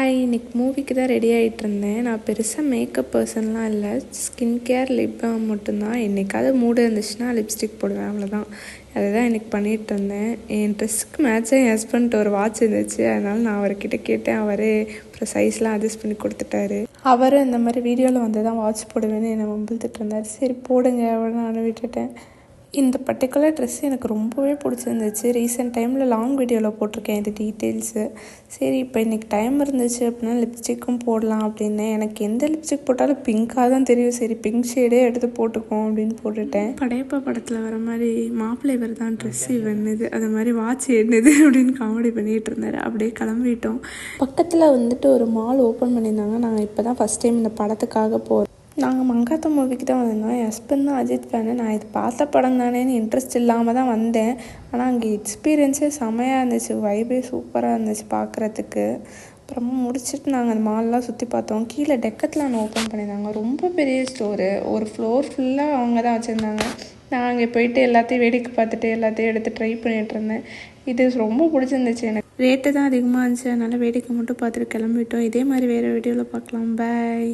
Hi, இன்னைக்கு மூவிக்கு தான் ரெடி ஆகிட்டு இருந்தேன். நான் பெருசாக மேக்கப் பர்சன்லாம் இல்லை. ஸ்கின் கேர், லிப் பாம் மட்டும்தான். என்னைக்காவது மூடு இருந்துச்சுன்னா லிப்ஸ்டிக் போடுவேன், அவ்வளோதான். அதை தான் இன்றைக்கி பண்ணிகிட்டு இருந்தேன். என் ட்ரெஸ்ஸுக்கு மேட்சாக என் ஹஸ்பண்ட் ஒரு வாட்ச் இருந்துச்சு. அதனால் நான் அவர்கிட்ட கேட்டேன். அவரே அப்புறம் சைஸ்லாம் அட்ஜஸ்ட் பண்ணி கொடுத்துட்டாரு. அவர் இந்த மாதிரி வீடியோவில் வந்து தான் வாட்ச் போடுவேன்னு என்னை வம்பிழுத்துட்டு இருந்தார். சரி போடுங்க அப்படின்னு நான் விட்டுட்டேன். இந்த பர்டிகுலர் ட்ரெஸ் எனக்கு ரொம்பவே பிடிச்சிருந்துச்சு. ரீசெண்ட் டைமில் லாங் வீடியோவில் போட்டிருக்கேன் இது டீட்டெயில்ஸு. சரி இப்போ இன்றைக்கி டைம் இருந்துச்சு அப்படின்னா லிப்ஸ்டிக்கும் போடலாம் அப்படின்னு. எனக்கு எந்த லிப்ஸ்டிக் போட்டாலும் பிங்காக தான் தெரியும். சரி பிங்க் ஷேடே எடுத்து போட்டுக்குவோம் அப்படின்னு போட்டுட்டேன். படையப்பா படத்தில் வர மாதிரி மாப்பிள்ளை இவர் தான் ட்ரெஸ் இவன்னுது, அது மாதிரி வாட்ச் என்னது அப்படின்னு காமெடி பண்ணிகிட்டு இருந்தார். அப்படியே கிளம்பிட்டோம். பக்கத்தில் வந்துட்டு ஒரு மால் ஓப்பன் பண்ணியிருந்தாங்க. நாங்கள் இப்போ தான் ஃபஸ்ட் டைம் இந்த படத்துக்காக போகிறோம். நாங்கள் மங்காத்தா மூவிக்கு தான் வந்திருந்தோம். என் ஹஸ்பண்ட் தான் அஜித் ஃபேனு. நான் இது பார்த்த படம் தானேன்னு இன்ட்ரெஸ்ட் இல்லாமல் தான் வந்தேன். ஆனால் அங்கே எக்ஸ்பீரியன்ஸே செமையாக இருந்துச்சு. வைபே சூப்பராக இருந்துச்சு பார்க்குறதுக்கு. அப்புறமா முடிச்சுட்டு நாங்கள் அந்த மால்லாம் சுற்றி பார்த்தோம். கீழே டெக்கத்லான் ஓப்பன் பண்ணியிருந்தாங்க. ரொம்ப பெரிய ஸ்டோரு, ஒரு ஃப்ளோர் ஃபுல்லாக அவங்க தான் வச்சுருந்தாங்க. நான் அங்கே போயிட்டு எல்லாத்தையும் வேடிக்கை பார்த்துட்டு எல்லாத்தையும் எடுத்து ட்ரை பண்ணிகிட்டு இருந்தேன். இது ரொம்ப பிடிச்சிருந்துச்சு எனக்கு. ரேட்டு தான் அதிகமாக இருந்துச்சு, அதனால் வேடிக்கை மட்டும் பார்த்துட்டு கிளம்பிட்டோம். இதே மாதிரி வேறு வீடியோவில் பார்க்கலாம். பாய்.